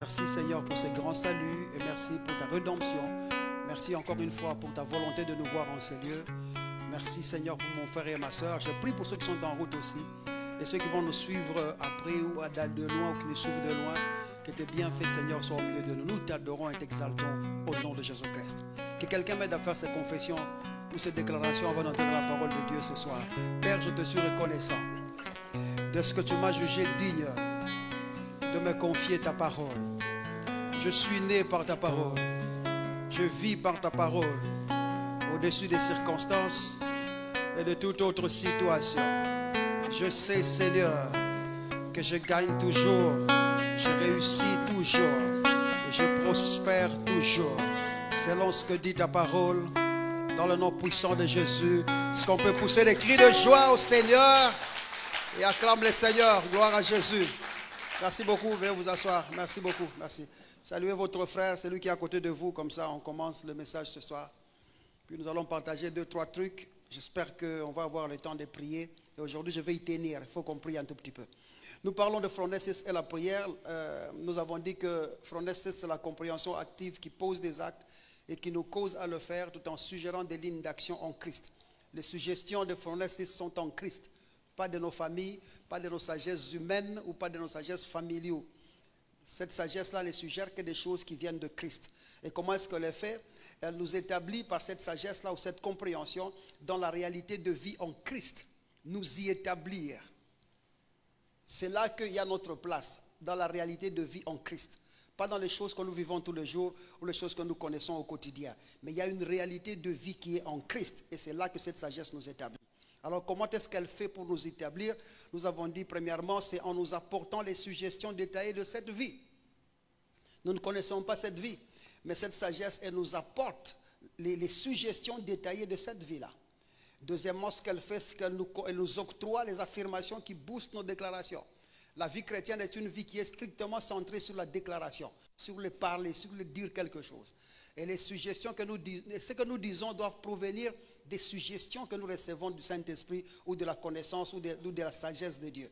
Merci Seigneur pour ces grands saluts et merci pour ta rédemption. Merci encore une fois pour ta volonté de nous voir en ces lieux. Merci Seigneur pour mon frère et ma soeur. Je prie pour ceux qui sont en route aussi et ceux qui vont nous suivre après ou de loin ou qui nous suivent de loin. Que tes bienfaits Seigneur soient au milieu de nous. Nous t'adorons et t'exaltons au nom de Jésus-Christ. Que quelqu'un m'aide à faire ces confessions ou ces déclarations avant d'entendre la parole de Dieu ce soir. Père, je te suis reconnaissant de ce que tu m'as jugé digne de me confier ta parole. Je suis né par ta parole. Je vis par ta parole. Au-dessus des circonstances et de toute autre situation. Je sais, Seigneur, que je gagne toujours. Je réussis toujours. Et je prospère toujours. Selon ce que dit ta parole. Dans le nom puissant de Jésus. Est-ce qu'on peut pousser des cris de joie au Seigneur? Et acclame le Seigneur. Gloire à Jésus. Merci beaucoup. Veuillez vous asseoir. Merci beaucoup. Merci. Saluez votre frère, celui qui est à côté de vous. Comme ça, on commence le message ce soir. Puis nous allons partager 2-3 trucs. J'espère qu'on va avoir le temps de prier. Et aujourd'hui, je vais y tenir. Il faut qu'on prie un tout petit peu. Nous parlons de phronesis et la prière. Nous avons dit que phronesis, c'est la compréhension active qui pose des actes et qui nous cause à le faire tout en suggérant des lignes d'action en Christ. Les suggestions de phronesis sont en Christ. Pas de nos familles, pas de nos sagesses humaines ou pas de nos sagesses familiaux. Cette sagesse-là ne suggère que des choses qui viennent de Christ. Et comment est-ce qu'elle est faite? Elle nous établit par cette sagesse-là ou cette compréhension dans la réalité de vie en Christ. Nous y établir. C'est là qu'il y a notre place, dans la réalité de vie en Christ. Pas dans les choses que nous vivons tous les jours ou les choses que nous connaissons au quotidien. Mais il y a une réalité de vie qui est en Christ. Et c'est là que cette sagesse nous établit. Alors, comment est-ce qu'elle fait pour nous établir? Nous avons dit, premièrement, c'est en nous apportant les suggestions détaillées de cette vie. Nous ne connaissons pas cette vie, mais cette sagesse, elle nous apporte les suggestions détaillées de cette vie-là. Deuxièmement, ce qu'elle fait, c'est qu'elle nous octroie les affirmations qui boostent nos déclarations. La vie chrétienne est une vie qui est strictement centrée sur la déclaration, sur le parler, sur le dire quelque chose. Et les suggestions que ce que nous disons doivent provenir des suggestions que nous recevons du Saint-Esprit ou de la connaissance ou de la sagesse de Dieu.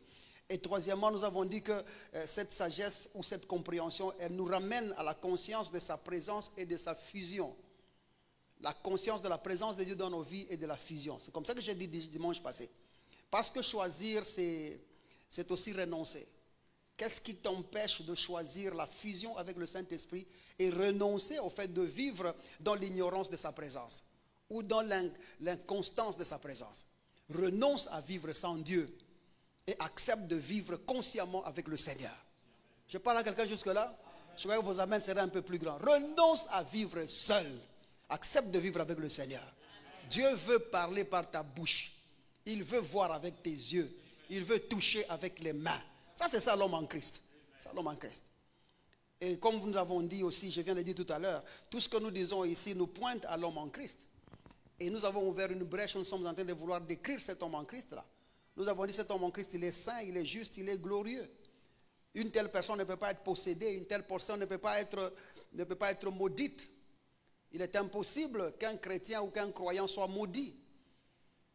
Et troisièmement, nous avons dit que cette sagesse ou cette compréhension, elle nous ramène à la conscience de sa présence et de sa fusion. La conscience de la présence de Dieu dans nos vies et de la fusion. C'est comme ça que j'ai dit dimanche passé. Parce que choisir, c'est aussi renoncer. Qu'est-ce qui t'empêche de choisir la fusion avec le Saint-Esprit et renoncer au fait de vivre dans l'ignorance de sa présence ou dans l'inconstance de sa présence? Renonce à vivre sans Dieu et accepte de vivre consciemment avec le Seigneur. Je parle à quelqu'un jusque-là? Je crois que vos amens seraient un peu plus grands. Renonce à vivre seul. Accepte de vivre avec le Seigneur. Dieu veut parler par ta bouche. Il veut voir avec tes yeux. Il veut toucher avec les mains. Ça, c'est ça l'homme en Christ. Ça, l'homme en Christ. Et comme nous avons dit aussi, je viens de dire tout à l'heure, tout ce que nous disons ici nous pointe à l'homme en Christ. Et nous avons ouvert une brèche, nous sommes en train de vouloir décrire cet homme en Christ là. Nous avons dit cet homme en Christ, il est saint, il est juste, il est glorieux. Une telle personne ne peut pas être possédée, une telle personne ne peut pas être maudite. Il est impossible qu'un chrétien ou qu'un croyant soit maudit.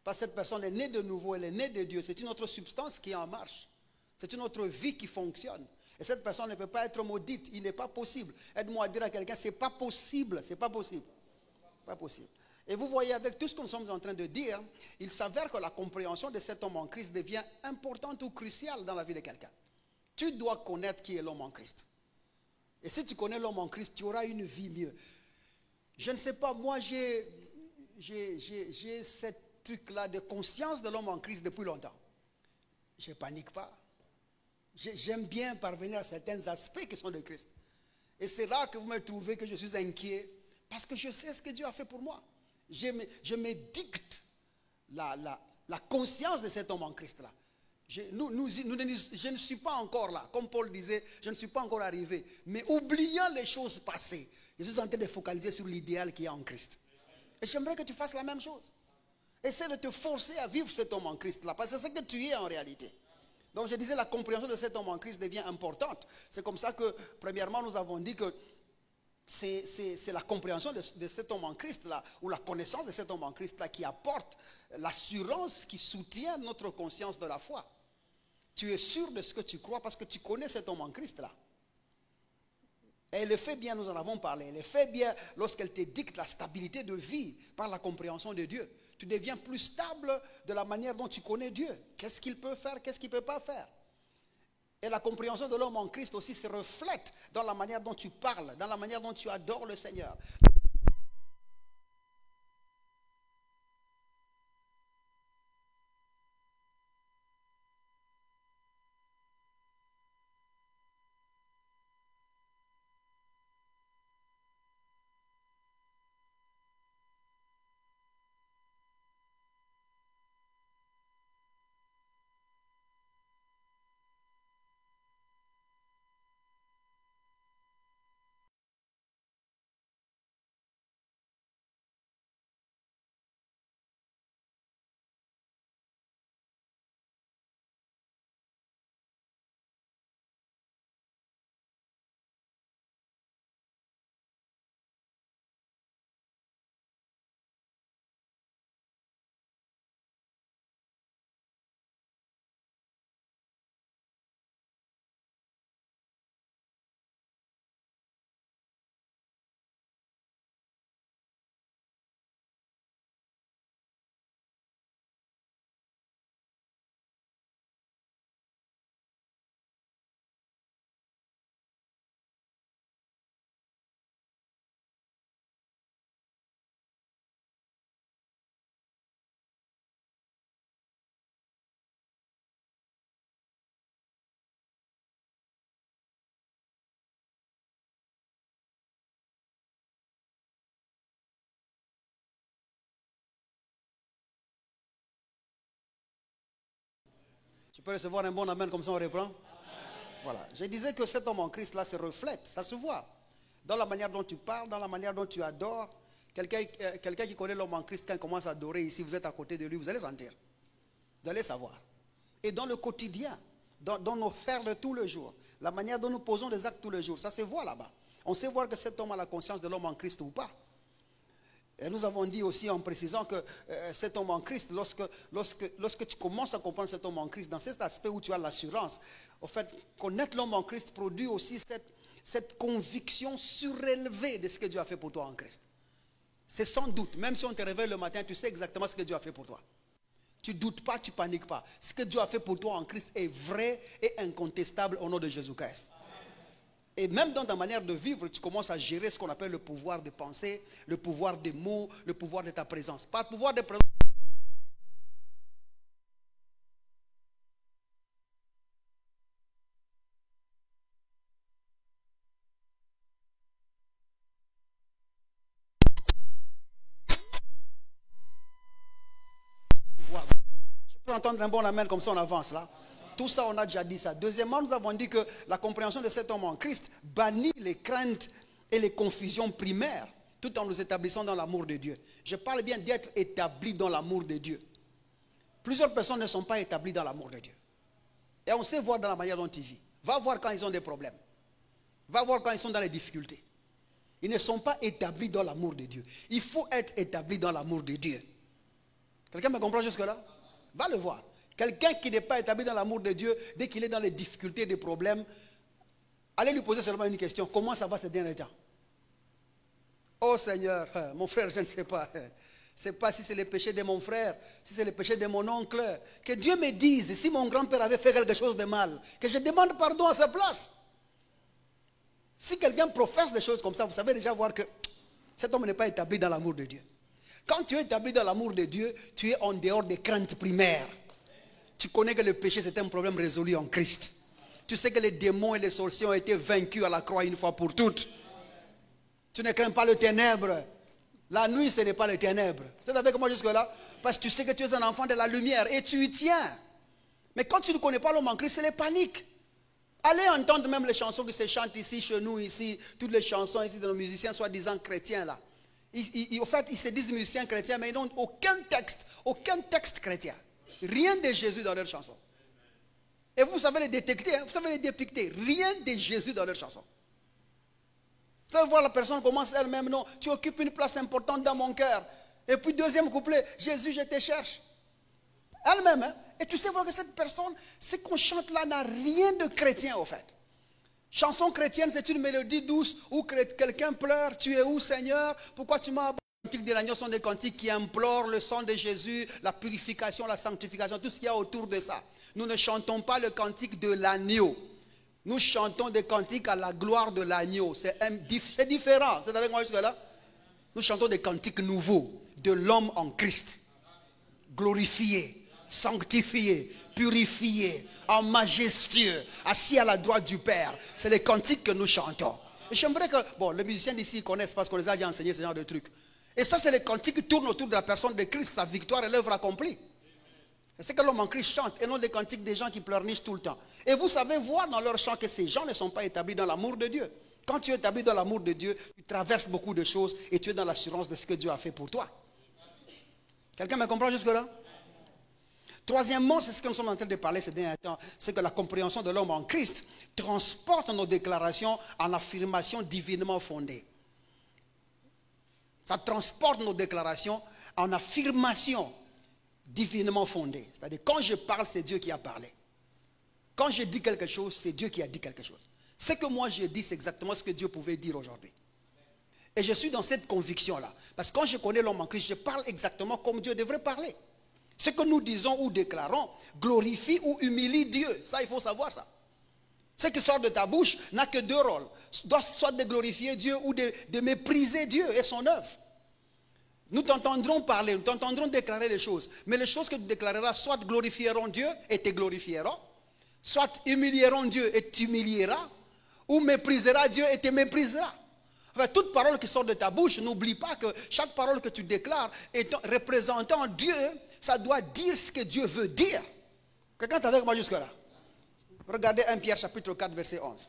Parce que cette personne est née de nouveau, elle est née de Dieu. C'est une autre substance qui est en marche. C'est une autre vie qui fonctionne. Et cette personne ne peut pas être maudite. Il n'est pas possible. Aide-moi à dire à quelqu'un, c'est pas possible. C'est pas possible. Pas possible. Et vous voyez, avec tout ce que nous sommes en train de dire, il s'avère que la compréhension de cet homme en Christ devient importante ou cruciale dans la vie de quelqu'un. Tu dois connaître qui est l'homme en Christ. Et si tu connais l'homme en Christ, tu auras une vie mieux. Je ne sais pas, moi j'ai cette truc-là de conscience de l'homme en Christ depuis longtemps. Je ne panique pas. J'aime bien parvenir à certains aspects qui sont de Christ. Et c'est rare que vous me trouvez que je suis inquiet parce que je sais ce que Dieu a fait pour moi. Je me dicte la conscience de cet homme en Christ-là. Je ne suis pas encore là. Comme Paul disait, je ne suis pas encore arrivé. Mais oubliant les choses passées, je suis en train de focaliser sur l'idéal qui est en Christ. Et j'aimerais que tu fasses la même chose. Essaie de te forcer à vivre cet homme en Christ-là, parce que c'est ce que tu es en réalité. Donc je disais, la compréhension de cet homme en Christ devient importante. C'est comme ça que, premièrement, nous avons dit que c'est la compréhension de cet homme en Christ-là, ou la connaissance de cet homme en Christ-là, qui apporte l'assurance qui soutient notre conscience de la foi. Tu es sûr de ce que tu crois parce que tu connais cet homme en Christ-là. Et elle le fait bien, nous en avons parlé. Elle le fait bien lorsqu'elle te dicte la stabilité de vie par la compréhension de Dieu. Tu deviens plus stable de la manière dont tu connais Dieu. Qu'est-ce qu'il peut faire, qu'est-ce qu'il ne peut pas faire. Et la compréhension de l'homme en Christ aussi se reflète dans la manière dont tu parles, dans la manière dont tu adores le Seigneur. Tu peux recevoir un bon amen comme ça on reprend. Voilà. Je disais que cet homme en Christ là se reflète, ça se voit. Dans la manière dont tu parles, dans la manière dont tu adores. Quelqu'un qui connaît l'homme en Christ, quand il commence à adorer ici, vous êtes à côté de lui, vous allez sentir. Vous allez savoir. Et dans le quotidien, dans nos faire de tout le jour, la manière dont nous posons des actes tous les jours, ça se voit là-bas. On sait voir que cet homme a la conscience de l'homme en Christ ou pas. Et nous avons dit aussi en précisant que cet homme en Christ, lorsque tu commences à comprendre cet homme en Christ, dans cet aspect où tu as l'assurance, au fait, connaître l'homme en Christ produit aussi cette conviction surélevée de ce que Dieu a fait pour toi en Christ. C'est sans doute, même si on te réveille le matin, tu sais exactement ce que Dieu a fait pour toi. Tu ne doutes pas, tu ne paniques pas. Ce que Dieu a fait pour toi en Christ est vrai et incontestable au nom de Jésus-Christ. Et même dans ta manière de vivre, tu commences à gérer ce qu'on appelle le pouvoir de penser, le pouvoir des mots, le pouvoir de ta présence. Par pouvoir de présence. Je peux entendre un bon amen comme ça on avance là. Tout ça, on a déjà dit ça. Deuxièmement, nous avons dit que la compréhension de cet homme en Christ bannit les craintes et les confusions primaires, tout en nous établissant dans l'amour de Dieu. Je parle bien d'être établi dans l'amour de Dieu. Plusieurs personnes ne sont pas établies dans l'amour de Dieu. Et on sait voir dans la manière dont ils vivent. Va voir quand ils ont des problèmes. Va voir quand ils sont dans les difficultés. Ils ne sont pas établis dans l'amour de Dieu. Il faut être établi dans l'amour de Dieu. Quelqu'un me comprend jusque-là? Va le voir. Quelqu'un qui n'est pas établi dans l'amour de Dieu, dès qu'il est dans les difficultés, des problèmes, allez lui poser seulement une question. Comment ça va ces derniers temps? Oh Seigneur, mon frère, je ne sais pas. Je ne sais pas si c'est le péché de mon frère, si c'est le péché de mon oncle. Que Dieu me dise, si mon grand-père avait fait quelque chose de mal, que je demande pardon à sa place. Si quelqu'un professe des choses comme ça, vous savez déjà voir que cet homme n'est pas établi dans l'amour de Dieu. Quand tu es établi dans l'amour de Dieu, tu es en dehors des craintes primaires. Tu connais que le péché, c'est un problème résolu en Christ. Tu sais que les démons et les sorciers ont été vaincus à la croix une fois pour toutes. Tu ne crains pas le ténèbre. La nuit, ce n'est pas le ténèbre. Vous êtes avec moi jusque-là? Parce que tu sais que tu es un enfant de la lumière et tu y tiens. Mais quand tu ne connais pas l'homme en Christ, c'est les paniques. Allez entendre même les chansons qui se chantent ici, chez nous, ici, toutes les chansons ici de nos musiciens, soi-disant chrétiens là. En fait, ils se disent musiciens chrétiens, mais ils n'ont aucun texte chrétien. Rien de Jésus dans leurs chansons. Et vous savez les détecter, vous savez les dépicter. Rien de Jésus dans leurs chansons. Vous savez voir la personne commence elle-même, non, tu occupes une place importante dans mon cœur. Et puis deuxième couplet, Jésus, je te cherche. Elle-même, hein? Et tu sais voir que cette personne, ce qu'on chante là n'a rien de chrétien au fait. Chanson chrétienne, c'est une mélodie douce où quelqu'un pleure. Tu es où, Seigneur? Pourquoi tu m'as abandonné? Les cantiques de l'agneau sont des cantiques qui implorent le sang de Jésus, la purification, la sanctification, tout ce qu'il y a autour de ça. Nous ne chantons pas le cantique de l'agneau. Nous chantons des cantiques à la gloire de l'agneau. C'est différent. C'est avec moi jusque-là? Nous chantons des cantiques nouveaux de l'homme en Christ. Glorifié, sanctifié, purifié, en majestueux, assis à la droite du Père. C'est les cantiques que nous chantons. Et j'aimerais que, bon, les musiciens d'ici connaissent parce qu'on les a déjà enseigné ce genre de trucs. Et ça, c'est les cantiques qui tournent autour de la personne de Christ, sa victoire et l'œuvre accomplie. C'est que l'homme en Christ chante et non des cantiques des gens qui pleurnichent tout le temps. Et vous savez voir dans leur chant que ces gens ne sont pas établis dans l'amour de Dieu. Quand tu es établi dans l'amour de Dieu, tu traverses beaucoup de choses et tu es dans l'assurance de ce que Dieu a fait pour toi. Quelqu'un me comprend jusque-là? Troisièmement, c'est ce que nous sommes en train de parler ces derniers temps, c'est que la compréhension de l'homme en Christ transporte nos déclarations en affirmations divinement fondées. Ça transporte nos déclarations en affirmations divinement fondées. C'est-à-dire, quand je parle, c'est Dieu qui a parlé. Quand je dis quelque chose, c'est Dieu qui a dit quelque chose. Ce que moi je dis, c'est exactement ce que Dieu pouvait dire aujourd'hui. Et je suis dans cette conviction-là. Parce que quand je connais l'homme en Christ, je parle exactement comme Dieu devrait parler. Ce que nous disons ou déclarons glorifie ou humilie Dieu. Ça, il faut savoir ça. Ce qui sort de ta bouche n'a que deux rôles. Soit de glorifier Dieu ou de mépriser Dieu et son œuvre. Nous t'entendrons parler, nous t'entendrons déclarer les choses. Mais les choses que tu déclareras, soit glorifieront Dieu et te glorifieront, soit humilieront Dieu et t'humilieras, ou méprisera Dieu et te méprisera. Enfin, toute parole qui sort de ta bouche, n'oublie pas que chaque parole que tu déclares, représentant Dieu, ça doit dire ce que Dieu veut dire. Quelqu'un est avec moi jusque-là? Regardez 1 Pierre chapitre 4, verset 11.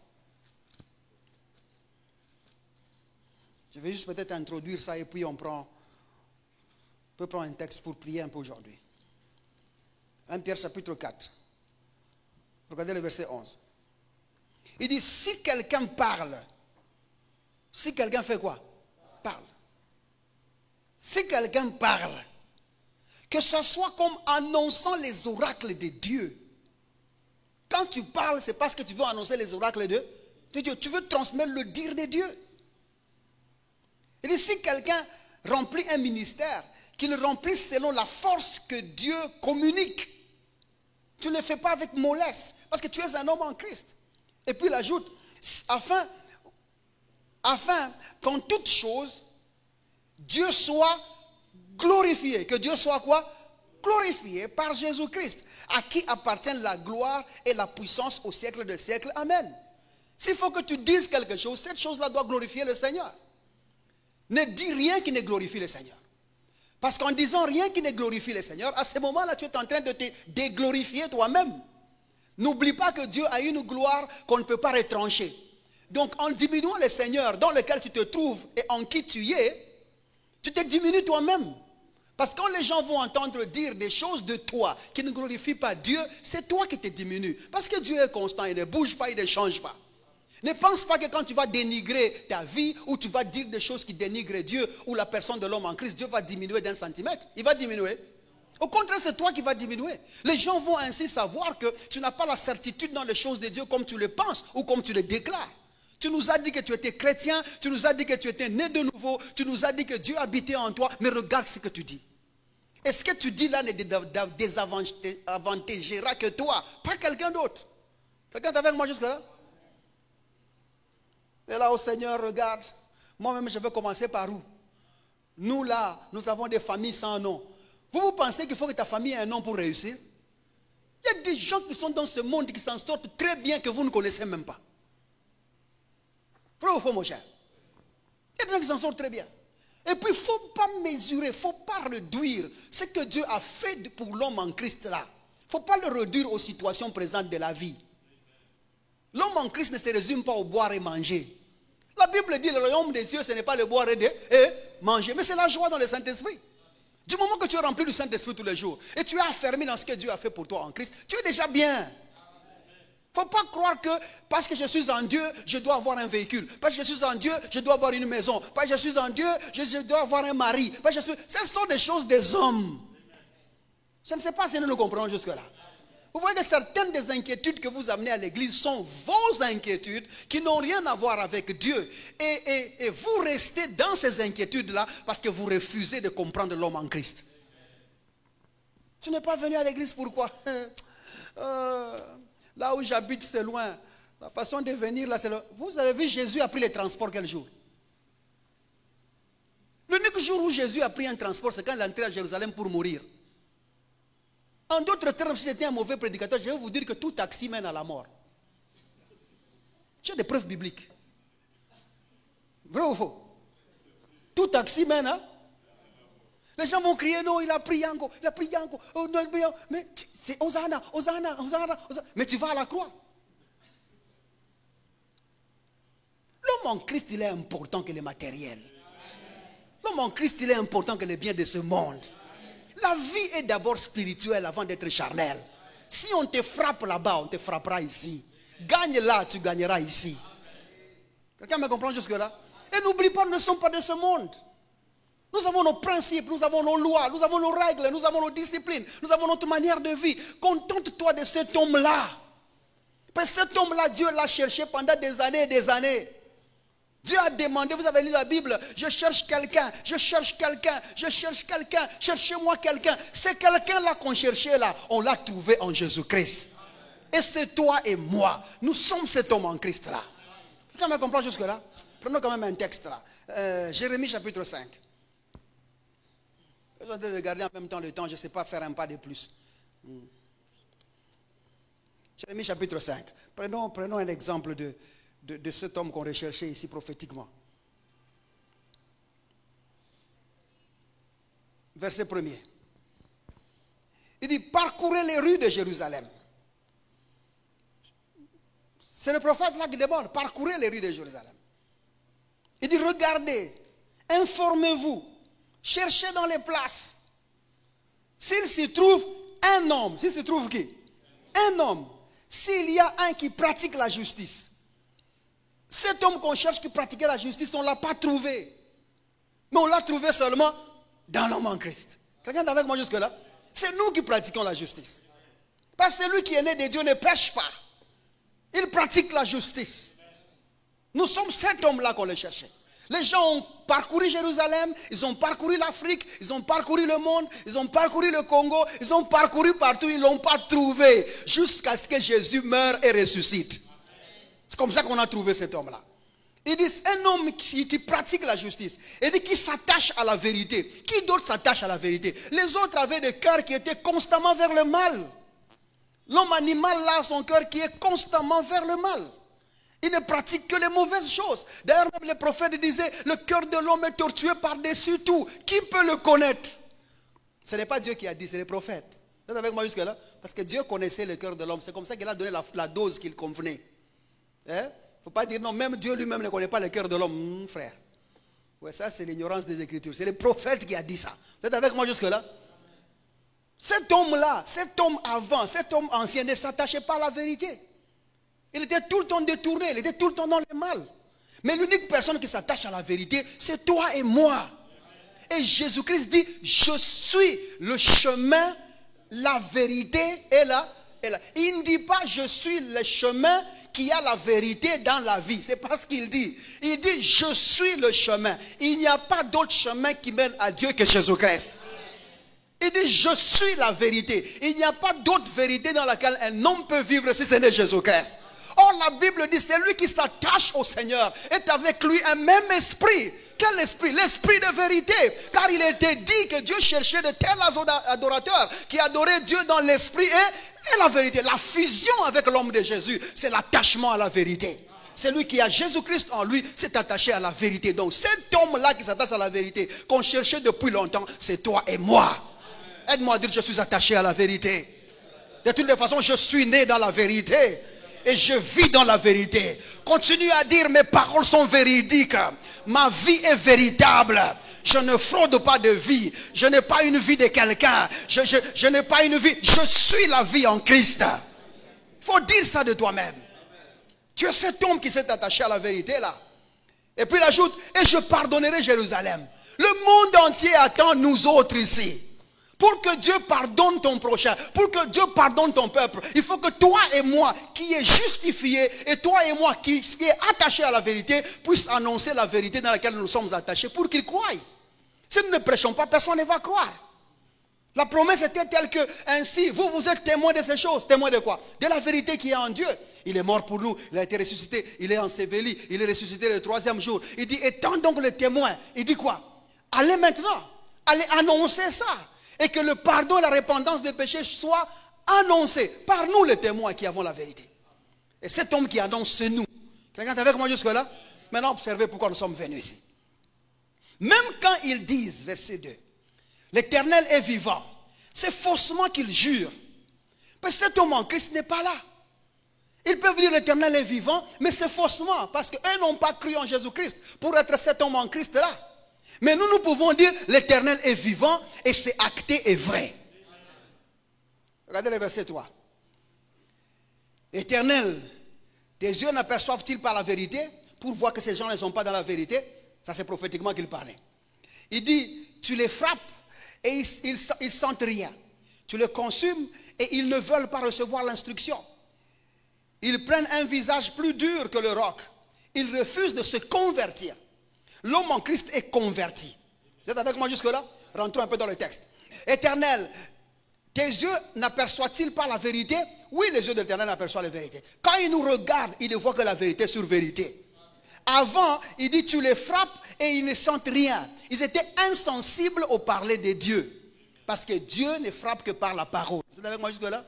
Je vais juste peut-être introduire ça et puis on peut prendre un texte pour prier un peu aujourd'hui. 1 Pierre chapitre 4. Regardez le verset 11. Il dit, si quelqu'un parle, si quelqu'un fait quoi? Parle. Si quelqu'un parle, que ce soit comme annonçant les oracles de Dieu. Quand tu parles, c'est parce que tu veux annoncer les oracles de Dieu. Tu veux transmettre le dire de Dieu. Il dit, si quelqu'un remplit un ministère, qu'il remplisse selon la force que Dieu communique. Tu ne le fais pas avec mollesse, parce que tu es un homme en Christ. Et puis il ajoute, afin qu'en toute chose, Dieu soit glorifié. Que Dieu soit quoi? Glorifié par Jésus-Christ, à qui appartiennent la gloire et la puissance au siècle des siècles. Amen. S'il faut que tu dises quelque chose, cette chose-là doit glorifier le Seigneur. Ne dis rien qui ne glorifie le Seigneur. Parce qu'en disant rien qui ne glorifie le Seigneur, à ce moment-là, tu es en train de te déglorifier toi-même. N'oublie pas que Dieu a une gloire qu'on ne peut pas retrancher. Donc, en diminuant le Seigneur dans lequel tu te trouves et en qui tu es, tu te diminues toi-même. Parce que quand les gens vont entendre dire des choses de toi qui ne glorifient pas Dieu, c'est toi qui te diminues. Parce que Dieu est constant, il ne bouge pas, il ne change pas. Ne pense pas que quand tu vas dénigrer ta vie ou tu vas dire des choses qui dénigrent Dieu ou la personne de l'homme en Christ, Dieu va diminuer d'1 centimètre. Il va diminuer. Au contraire, c'est toi qui vas diminuer. Les gens vont ainsi savoir que tu n'as pas la certitude dans les choses de Dieu comme tu le penses ou comme tu le déclares. Tu nous as dit que tu étais chrétien, tu nous as dit que tu étais né de nouveau, tu nous as dit que Dieu habitait en toi, mais regarde ce que tu dis. Et ce que tu dis là ne désavantagera que toi, pas quelqu'un d'autre. Quelqu'un est avec moi jusque-là? Et là, au Seigneur, regarde, moi-même je vais commencer par où? Nous là, nous avons des familles sans nom. Vous pensez qu'il faut que ta famille ait un nom pour réussir? Il y a des gens qui sont dans ce monde qui s'en sortent très bien que vous ne connaissez même pas. Vrai ou faux, mon cher? Il y a des gens qui s'en sortent très bien. Et puis, il ne faut pas mesurer, il ne faut pas réduire ce que Dieu a fait pour l'homme en Christ là. Il ne faut pas le réduire aux situations présentes de la vie. L'homme en Christ ne se résume pas au boire et manger. La Bible dit le royaume des cieux, ce n'est pas le boire et manger, mais c'est la joie dans le Saint-Esprit. Du moment que tu es rempli du Saint-Esprit tous les jours et tu es affermi dans ce que Dieu a fait pour toi en Christ, tu es déjà bien. Il ne faut pas croire que parce que je suis en Dieu, je dois avoir un véhicule. Parce que je suis en Dieu, je dois avoir une maison. Parce que je suis en Dieu, je dois avoir un mari. Parce que ce sont des choses des hommes. Je ne sais pas si nous comprenons jusque-là. Vous voyez que certaines des inquiétudes que vous amenez à l'église sont vos inquiétudes qui n'ont rien à voir avec Dieu. Et vous restez dans ces inquiétudes-là parce que vous refusez de comprendre l'homme en Christ. Tu n'es pas venu à l'église pourquoi? Là où j'habite, c'est loin. La façon de venir là, c'est loin. Vous avez vu Jésus a pris les transports quel jour? L'unique jour où Jésus a pris un transport, c'est quand il est entré à Jérusalem pour mourir. En d'autres termes, si j'étais un mauvais prédicateur, je vais vous dire que tout taxi mène à la mort. J'ai des preuves bibliques. Vrai ou faux? Tout taxi mène, hein? Les gens vont crier, non, il a pris Yango, il a pris Yango. Oh, non, mais c'est Hosanna, Hosanna, Hosanna, Hosanna. Mais tu vas à la croix. L'homme en Christ, il est important que le matériel. L'homme en Christ, il est important que les biens de ce monde. La vie est d'abord spirituelle avant d'être charnelle. Si on te frappe là-bas, on te frappera ici. Gagne là, tu gagneras ici. Quelqu'un me comprend jusque-là? Et n'oublie pas, nous ne sommes pas de ce monde. Nous avons nos principes, nous avons nos lois, nous avons nos règles, nous avons nos disciplines, nous avons notre manière de vie. Contente-toi de cet homme-là. Parce que cet homme-là, Dieu l'a cherché pendant des années et des années. Dieu a demandé, vous avez lu la Bible, je cherche quelqu'un, je cherche quelqu'un, je cherche quelqu'un, cherchez-moi quelqu'un. C'est quelqu'un-là qu'on cherchait là, on l'a trouvé en Jésus-Christ. Et c'est toi et moi, nous sommes cet homme en Christ là. Quelqu'un me comprend jusque-là? Prenons quand même un texte là. Jérémie chapitre 5. Je vais regarder en même temps le temps, je ne sais pas faire un pas de plus. Jérémie chapitre 5. Prenons un exemple de cet homme qu'on recherchait ici prophétiquement. Verset 1er. Il dit, parcourez les rues de Jérusalem. C'est le prophète là qui demande, parcourez les rues de Jérusalem. Il dit, regardez, informez-vous, cherchez dans les places. S'il s'y trouve un homme, s'il s'y trouve qui? Un homme. S'il y a un qui pratique la justice. Cet homme qu'on cherche qui pratiquait la justice, on ne l'a pas trouvé. Mais on l'a trouvé seulement dans l'homme en Christ. Quelqu'un est avec moi jusque-là? C'est nous qui pratiquons la justice. Parce que celui qui est né de Dieu ne pêche pas. Il pratique la justice. Nous sommes cet homme-là qu'on le cherchait. Les gens ont parcouru Jérusalem, ils ont parcouru l'Afrique, ils ont parcouru le monde, ils ont parcouru le Congo, ils ont parcouru partout, ils ne l'ont pas trouvé. Jusqu'à ce que Jésus meure et ressuscite. C'est comme ça qu'on a trouvé cet homme-là. Ils disent un homme qui pratique la justice. Et dit qui s'attache à la vérité. Qui d'autre s'attache à la vérité? Les autres avaient des cœurs qui étaient constamment vers le mal. L'homme animal là, son cœur qui est constamment vers le mal. Il ne pratique que les mauvaises choses. D'ailleurs, même les prophètes disaient, le cœur de l'homme est tortueux par-dessus tout. Qui peut le connaître? Ce n'est pas Dieu qui a dit, c'est les prophètes. Vous êtes avec moi jusque-là? Parce que Dieu connaissait le cœur de l'homme. C'est comme ça qu'il a donné la dose qu'il convenait. Il ne faut pas dire non, même Dieu lui-même ne connaît pas le cœur de l'homme, frère. Ouais, ça c'est l'ignorance des Écritures. C'est le prophète qui a dit ça. Vous êtes avec moi jusque-là? Cet homme-là, cet homme avant, cet homme ancien ne s'attachait pas à la vérité. Il était tout le temps détourné, il était tout le temps dans le mal. Mais l'unique personne qui s'attache à la vérité, c'est toi et moi. Et Jésus-Christ dit, je suis le chemin, la vérité et la... Il ne dit pas je suis le chemin qui a la vérité dans la vie. C'est pas ce qu'il dit. Il dit je suis le chemin. Il n'y a pas d'autre chemin qui mène à Dieu que Jésus-Christ. Il dit je suis la vérité. Il n'y a pas d'autre vérité dans laquelle un homme peut vivre si ce n'est Jésus-Christ. Or la Bible dit celui qui s'attache au Seigneur est avec lui un même esprit. Quel esprit? L'esprit de vérité. Car il était dit que Dieu cherchait de tels adorateurs qui adoraient Dieu dans l'esprit et la vérité. La fusion avec l'homme de Jésus, c'est l'attachement à la vérité. Celui qui a Jésus-Christ en lui s'est attaché à la vérité. Donc cet homme-là qui s'attache à la vérité, qu'on cherchait depuis longtemps, c'est toi et moi. Aide-moi à dire je suis attaché à la vérité. De toutes les façons, je suis né dans la vérité. Et je vis dans la vérité. Continue à dire mes paroles sont véridiques. Ma vie est véritable. Je ne fraude pas de vie. Je n'ai pas une vie de quelqu'un. Je n'ai pas une vie. Je suis la vie en Christ. Il faut dire ça de toi-même. Tu es cet homme qui s'est attaché à la vérité là. Et puis il ajoute, et je pardonnerai Jérusalem. Le monde entier attend nous autres ici. Pour que Dieu pardonne ton prochain, pour que Dieu pardonne ton peuple, il faut que toi et moi, qui est justifié, et toi et moi, qui est attaché à la vérité, puissent annoncer la vérité dans laquelle nous sommes attachés pour qu'ils croient. Si nous ne prêchons pas, personne ne va croire. La promesse était telle que, ainsi, vous êtes témoins de ces choses. Témoins de quoi? De la vérité qui est en Dieu. Il est mort pour nous, il a été ressuscité, il est enseveli, il est ressuscité le 3e jour. Il dit, étant donc le témoin, il dit quoi? Allez maintenant, allez annoncer ça. Et que le pardon et la repentance des péchés soient annoncés par nous les témoins qui avons la vérité. Et cet homme qui annonce, c'est nous. Quelqu'un est avec moi jusque-là? Maintenant, observez pourquoi nous sommes venus ici. Même quand ils disent, verset 2, l'Éternel est vivant, c'est faussement qu'ils jurent. Parce que cet homme en Christ n'est pas là. Ils peuvent dire l'Éternel est vivant, mais c'est faussement, parce qu'eux n'ont pas cru en Jésus-Christ pour être cet homme en Christ là. Mais nous pouvons dire l'Éternel est vivant et c'est acté et vrai. Regardez le verset 3. Éternel, tes yeux n'aperçoivent-ils pas la vérité pour voir que ces gens ne sont pas dans la vérité? Ça c'est prophétiquement qu'il parlait. Il dit, tu les frappes et ils sentent rien. Tu les consumes et ils ne veulent pas recevoir l'instruction. Ils prennent un visage plus dur que le roc. Ils refusent de se convertir. L'homme en Christ est converti. Vous êtes avec moi jusque-là? Rentrons un peu dans le texte. Éternel, tes yeux n'aperçoivent-ils pas la vérité? Oui, les yeux de l'Éternel aperçoivent la vérité. Quand ils nous regardent, ils ne voient que la vérité sur vérité. Avant, il dit, tu les frappes et ils ne sentent rien. Ils étaient insensibles au parler de Dieu. Parce que Dieu ne frappe que par la parole. Vous êtes avec moi jusque-là?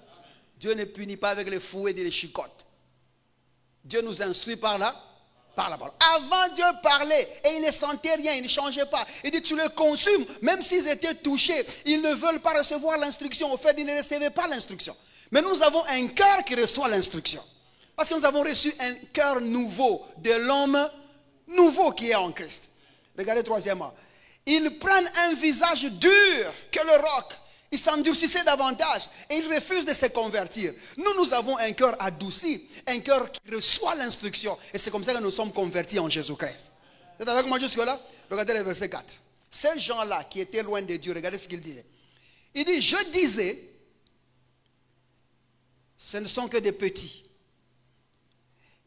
Dieu ne punit pas avec les fouets et les chicottes. Dieu nous instruit par la parole. Avant, Dieu parlait et ils ne sentaient rien, ils ne changeaient pas. Il dit, tu les consumes, même s'ils étaient touchés, ils ne veulent pas recevoir l'instruction. Au fait, ils ne recevaient pas l'instruction. Mais nous avons un cœur qui reçoit l'instruction. Parce que nous avons reçu un cœur nouveau de l'homme nouveau qui est en Christ. Regardez troisièmement. Ils prennent un visage dur que le roc. Ils s'endurcissaient davantage et ils refusent de se convertir. Nous avons un cœur adouci, un cœur qui reçoit l'instruction. Et c'est comme ça que nous sommes convertis en Jésus-Christ. Vous êtes avec moi jusque-là? Regardez le verset 4. Ces gens-là qui étaient loin de Dieu, regardez ce qu'ils disaient. Il dit, je disais, ce ne sont que des petits.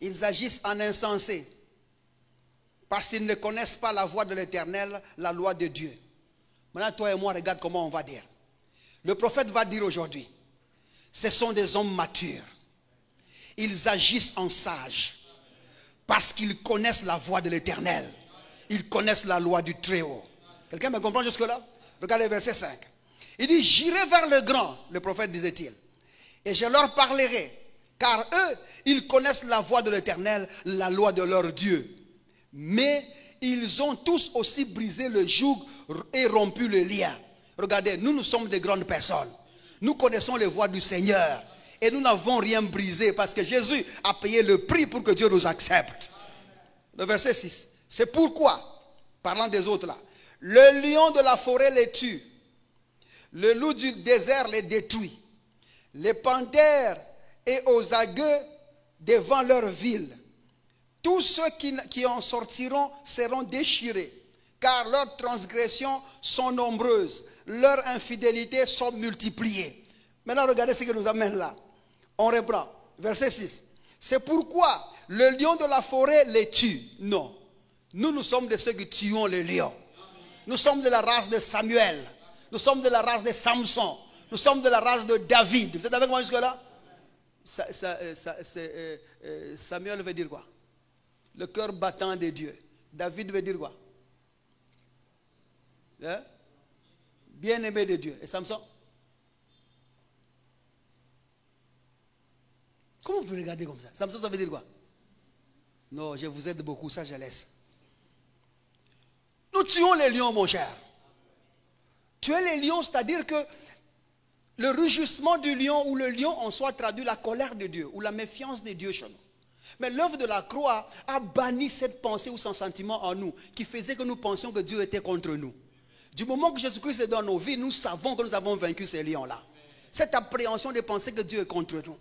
Ils agissent en insensés. Parce qu'ils ne connaissent pas la voie de l'Éternel, la loi de Dieu. Maintenant, toi et moi, regarde comment on va dire. Le prophète va dire aujourd'hui, ce sont des hommes matures. Ils agissent en sages. Parce qu'ils connaissent la voie de l'Éternel. Ils connaissent la loi du Très-Haut. Quelqu'un me comprend jusque-là? Regardez le verset 5. Il dit, j'irai vers le grand, le prophète disait-il, et je leur parlerai, car eux, ils connaissent la voie de l'Éternel, la loi de leur Dieu. Mais ils ont tous aussi brisé le joug et rompu le lien. Regardez, nous sommes des grandes personnes. Nous connaissons les voies du Seigneur. Et nous n'avons rien brisé parce que Jésus a payé le prix pour que Dieu nous accepte. Le verset 6. C'est pourquoi, parlant des autres là, le lion de la forêt les tue. Le loup du désert les détruit. Les panthères et aux agueux devant leur ville. Tous ceux qui en sortiront seront déchirés. Car leurs transgressions sont nombreuses. Leurs infidélités sont multipliées. Maintenant, regardez ce qui nous amène là. On reprend. Verset 6. C'est pourquoi le lion de la forêt les tue. Non. Nous sommes de ceux qui tuons les lions. Nous sommes de la race de Samuel. Nous sommes de la race de Samson. Nous sommes de la race de David. Vous êtes avec moi jusque-là? Samuel veut dire quoi? Le cœur battant de Dieu. David veut dire quoi? Bien-aimé de Dieu. Et Samson? Comment vous regardez comme ça? Samson, ça veut dire quoi? Non, je vous aide beaucoup, ça je laisse. Nous tuons les lions, mon cher. Tuer les lions, c'est-à-dire que le rugissement du lion ou le lion en soi traduit la colère de Dieu ou la méfiance de Dieu chez nous. Mais l'œuvre de la croix a banni cette pensée ou ce sentiment en nous qui faisait que nous pensions que Dieu était contre nous. Du moment que Jésus-Christ est dans nos vies, nous savons que nous avons vaincu ces lions-là. Cette appréhension de penser que Dieu est contre nous.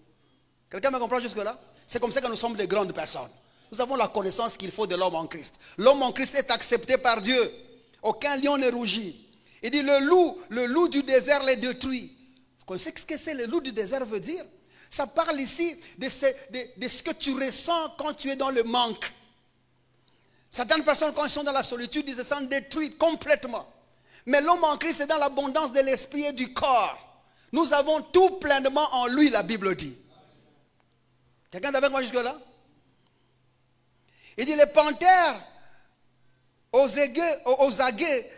Quelqu'un me comprend jusque-là? C'est comme ça que nous sommes des grandes personnes. Nous avons la connaissance qu'il faut de l'homme en Christ. L'homme en Christ est accepté par Dieu. Aucun lion ne rougit. Il dit le loup du désert les détruit. Vous connaissez ce que c'est le loup du désert veut dire? Ça parle ici de ce que tu ressens quand tu es dans le manque. Certaines personnes, quand elles sont dans la solitude, ils se sentent détruites complètement. Mais l'homme en Christ est dans l'abondance de l'esprit et du corps. Nous avons tout pleinement en lui, la Bible dit. Quelqu'un est avec moi jusque-là? Il dit les panthères aux aguets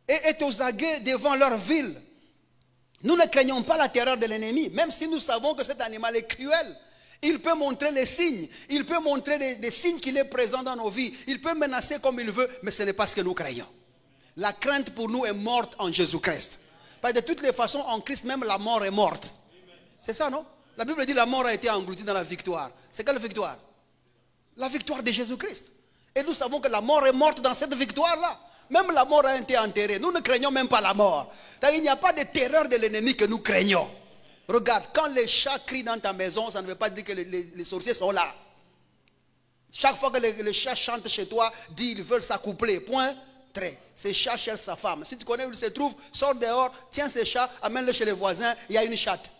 et aux aguets devant leur ville. Nous ne craignons pas la terreur de l'ennemi, même si nous savons que cet animal est cruel. Il peut montrer les signes, il peut montrer des signes qu'il est présent dans nos vies. Il peut menacer comme il veut, mais ce n'est pas ce que nous craignons. La crainte pour nous est morte en Jésus-Christ. Parce que de toutes les façons, en Christ même, la mort est morte. C'est ça, non? La Bible dit que la mort a été engloutie dans la victoire. C'est quelle victoire? La victoire de Jésus-Christ. Et nous savons que la mort est morte dans cette victoire-là. Même la mort a été enterrée. Nous ne craignons même pas la mort. Il n'y a pas de terreur de l'ennemi que nous craignons. Regarde, quand les chats crient dans ta maison, ça ne veut pas dire que les sorciers sont là. Chaque fois que les chats chantent chez toi, disent qu'ils veulent s'accoupler. Point, trait. Ces chats cherchent sa femme. Si tu connais où il se trouve, sors dehors, tiens ces chats, amène-le chez les voisins, il y a une chatte.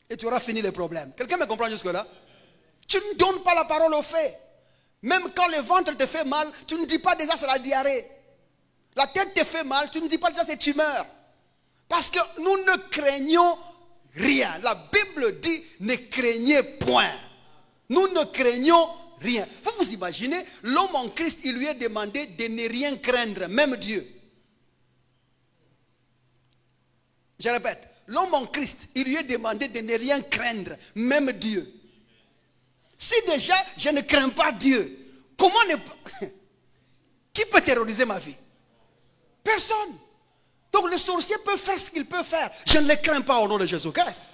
Et tu auras fini le problème. Quelqu'un me comprend jusque-là? Tu ne donnes pas la parole aux faits. Même quand le ventre te fait mal, tu ne dis pas déjà c'est la diarrhée. La tête te fait mal, tu ne dis pas déjà c'est tumeur. Parce que nous ne craignons rien. La Bible dit ne craignez point. Nous ne craignons rien. Vous vous imaginez, l'homme en Christ, il lui est demandé de ne rien craindre, même Dieu. Je répète, l'homme en Christ, il lui est demandé de ne rien craindre, même Dieu. Si déjà je ne crains pas Dieu, comment ne pas... Qui peut terroriser ma vie? Personne. Donc le sorcier peut faire ce qu'il peut faire. Je ne le crains pas au nom de Jésus-Christ.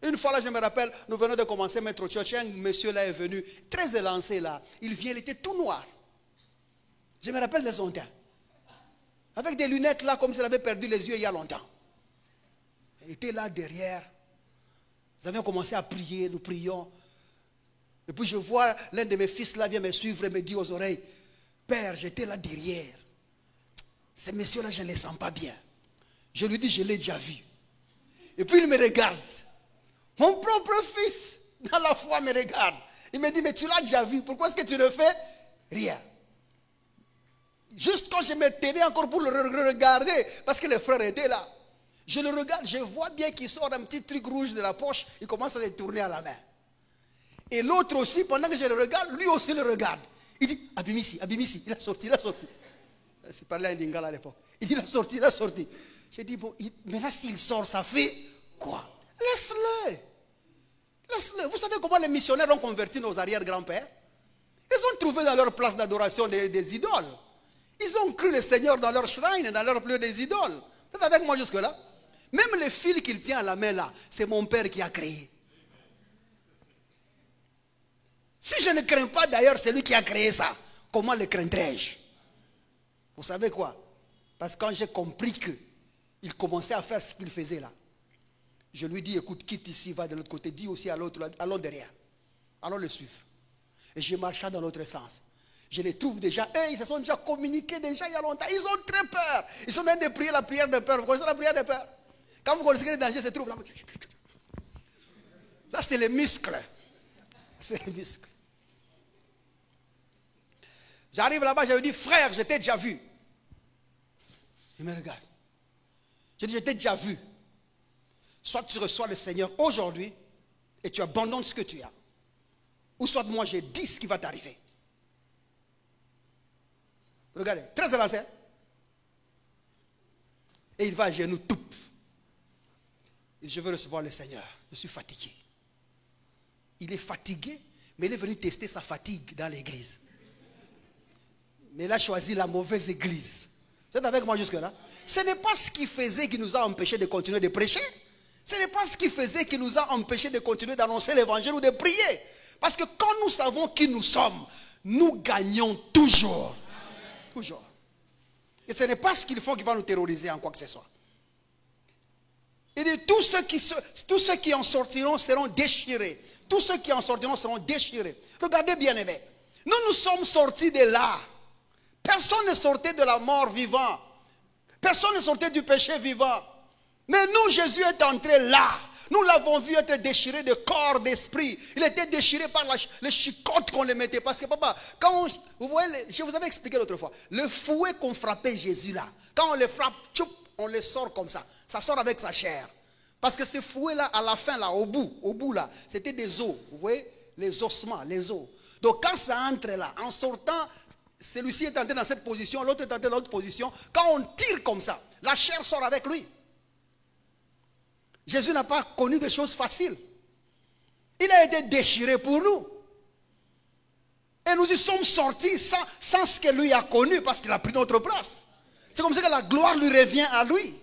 Une fois là, je me rappelle, nous venons de commencer Maître Church. Un monsieur là est venu, très élancé là. Il vient, il était tout noir. Je me rappelle de son teint. Avec des lunettes là, comme s'il avait perdu les yeux il y a longtemps. Il était là derrière. Nous avions commencé à prier, nous prions. Et puis je vois l'un de mes fils là vient me suivre et me dit aux oreilles, Père, j'étais là derrière. Ces messieurs-là, je ne les sens pas bien. Je lui dis, je l'ai déjà vu. Et puis il me regarde. Mon propre fils, dans la foi, me regarde. Il me dit, mais tu l'as déjà vu. Pourquoi est-ce que tu ne fais rien? Juste quand je me tenais encore pour le regarder, parce que les frères étaient là. Je le regarde, je vois bien qu'il sort un petit truc rouge de la poche. Il commence à se tourner à la main. Et l'autre aussi, pendant que je le regarde, lui aussi le regarde. Il dit, Abimisi, Abimisi, il a sorti, il a sorti. C'est parlait en lingala à l'époque. Il dit, il a sorti, il a sorti. J'ai dit, bon, mais là, s'il sort, ça fait quoi? Laisse-le. Laisse-le. Vous savez comment les missionnaires ont converti nos arrière-grands-pères? Ils ont trouvé dans leur place d'adoration des idoles. Ils ont cru le Seigneur dans leur shrine, dans leur lieu des idoles. Vous êtes avec moi jusque-là? Même le fil qu'il tient à la main là, c'est mon père qui a créé. Si je ne crains pas d'ailleurs celui qui a créé ça, comment le craindrais-je? Vous savez quoi? Parce que quand j'ai compris qu'il commençait à faire ce qu'il faisait là, je lui dis, écoute, quitte ici, va de l'autre côté, dis aussi à l'autre, allons derrière. Allons le suivre. Et je marchais dans l'autre sens. Je les trouve déjà, ils se sont déjà communiqués déjà il y a longtemps. Ils ont très peur. Ils sont en train de prier la prière de peur. Vous connaissez la prière de peur? Quand vous connaissez que les dangers se trouvent là, là c'est les muscles. C'est les muscles. J'arrive là-bas, je lui dis, frère, je t'ai déjà vu. Il me regarde. Je dis, je t'ai déjà vu. Soit tu reçois le Seigneur aujourd'hui et tu abandonnes ce que tu as. Ou soit moi, j'ai dit ce qui va t'arriver. Regardez, très élancé. Et il va à genoux tout. Et je veux recevoir le Seigneur. Je suis fatigué. Il est fatigué, mais il est venu tester sa fatigue dans l'église. Mais il a choisi la mauvaise église. Vous êtes avec moi jusque-là? Ce n'est pas ce qu'il faisait qui nous a empêchés de continuer de prêcher. Ce n'est pas ce qu'il faisait qui nous a empêchés de continuer d'annoncer l'évangile ou de prier. Parce que quand nous savons qui nous sommes, nous gagnons toujours. Toujours. Et ce n'est pas ce qu'ils font qui va nous terroriser en quoi que ce soit. Il dit, tous ceux qui en sortiront seront déchirés. Tous ceux qui en sortiront seront déchirés. Regardez bien aimé. Nous sommes sortis de là. Personne ne sortait de la mort vivant. Personne ne sortait du péché vivant. Mais nous, Jésus est entré là. Nous l'avons vu être déchiré de corps, d'esprit. Il était déchiré par les chicottes qu'on le mettait. Parce que papa, vous voyez, je vous avais expliqué l'autre fois, le fouet qu'on frappait Jésus là, quand on le frappe, on le sort comme ça. Ça sort avec sa chair. Parce que ce fouet là, à la fin là, au bout là, c'était des os. Vous voyez, les ossements, les os. Donc quand ça entre là, en sortant, celui-ci est entré dans cette position, l'autre est entré dans l'autre position. Quand on tire comme ça, la chair sort avec lui. Jésus n'a pas connu des choses faciles. Il a été déchiré pour nous. Et nous y sommes sortis sans ce que lui a connu, parce qu'il a pris notre place. C'est comme ça que la gloire lui revient à lui.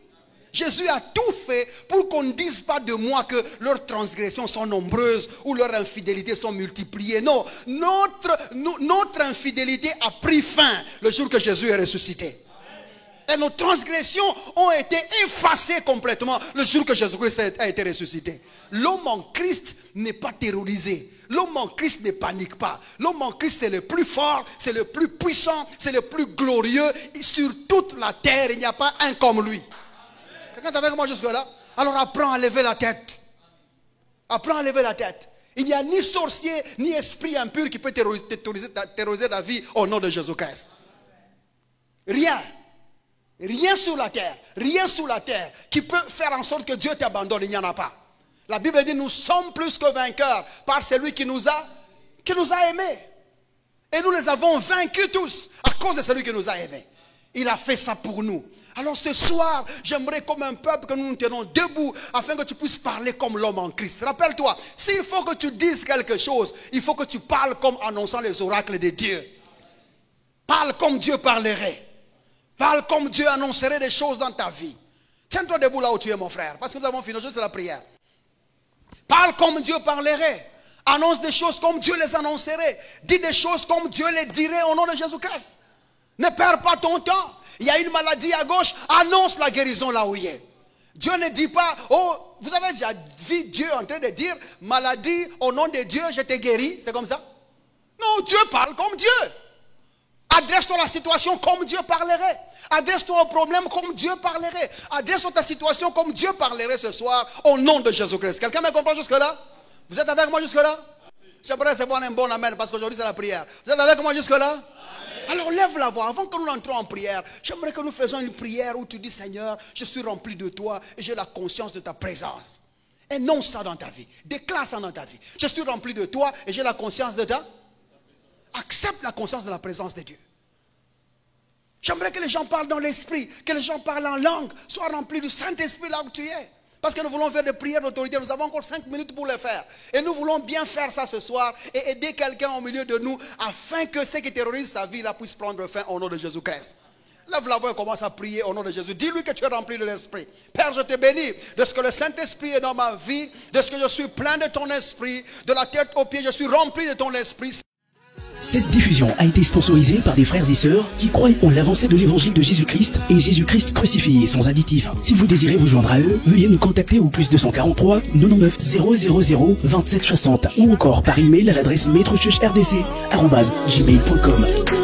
Jésus a tout fait pour qu'on ne dise pas de moi que leurs transgressions sont nombreuses ou leurs infidélités sont multipliées. Non, notre infidélité a pris fin le jour que Jésus est ressuscité. Et nos transgressions ont été effacées complètement le jour que Jésus-Christ a été ressuscité. L'homme en Christ n'est pas terrorisé. L'homme en Christ ne panique pas. L'homme en Christ c'est le plus fort, c'est le plus puissant, c'est le plus glorieux. Et sur toute la terre, il n'y a pas un comme lui. Quelqu'un est avec moi jusque-là? Alors apprends à lever la tête. Apprends à lever la tête. Il n'y a ni sorcier, ni esprit impur qui peut terroriser ta vie au nom de Jésus-Christ. Rien. Rien sur la terre qui peut faire en sorte que Dieu t'abandonne, il n'y en a pas. La Bible dit nous sommes plus que vainqueurs par celui qui nous a aimés. Et nous les avons vaincus tous à cause de celui qui nous a aimés. Il a fait ça pour nous. Alors ce soir, j'aimerais comme un peuple que nous nous tenons debout afin que tu puisses parler comme l'homme en Christ. Rappelle-toi, s'il faut que tu dises quelque chose, il faut que tu parles comme annonçant les oracles de Dieu. Parle comme Dieu parlerait. Parle comme Dieu annoncerait des choses dans ta vie. Tiens-toi debout là où tu es, mon frère, parce que nous avons fini, c'est la prière. Parle comme Dieu parlerait. Annonce des choses comme Dieu les annoncerait. Dis des choses comme Dieu les dirait au nom de Jésus-Christ. Ne perds pas ton temps. Il y a une maladie à gauche, annonce la guérison là où il est. Dieu ne dit pas, oh, vous avez déjà vu Dieu en train de dire, maladie, au nom de Dieu, je t'ai guéri. C'est comme ça? Non, Dieu parle comme Dieu. Adresse-toi à la situation comme Dieu parlerait. Adresse-toi au problème comme Dieu parlerait. Adresse-toi à ta situation comme Dieu parlerait ce soir au nom de Jésus-Christ. Quelqu'un me comprend jusque-là? Vous êtes avec moi jusque-là? J'aimerais recevoir un bon amen parce qu'aujourd'hui c'est la prière. Vous êtes avec moi jusque-là? Alors lève la voix. Avant que nous entrions en prière, j'aimerais que nous faisions une prière où tu dis Seigneur, je suis rempli de toi et j'ai la conscience de ta présence. Énonce ça dans ta vie. Déclare ça dans ta vie. Je suis rempli de toi et j'ai la conscience de ta. Accepte la conscience de la présence de Dieu. J'aimerais que les gens parlent dans l'esprit, que les gens parlent en langue, soient remplis du Saint-Esprit là où tu es. Parce que nous voulons faire des prières d'autorité, nous avons encore 5 minutes pour le faire. Et nous voulons bien faire ça ce soir et aider quelqu'un au milieu de nous afin que ce qui terrorise sa vie là puisse prendre fin au nom de Jésus-Christ. Lève la voix et commence à prier au nom de Jésus. Dis-lui que tu es rempli de l'Esprit. Père, je te bénis de ce que le Saint-Esprit est dans ma vie, de ce que je suis plein de ton Esprit, de la tête aux pieds, je suis rempli de ton Esprit. Cette diffusion a été sponsorisée par des frères et sœurs qui croient en l'avancée de l'évangile de Jésus-Christ et Jésus-Christ crucifié sans additif. Si vous désirez vous joindre à eux, veuillez nous contacter au +243 99 000 27 60 ou encore par email à l'adresse maîtrechurchrdc@gmail.com.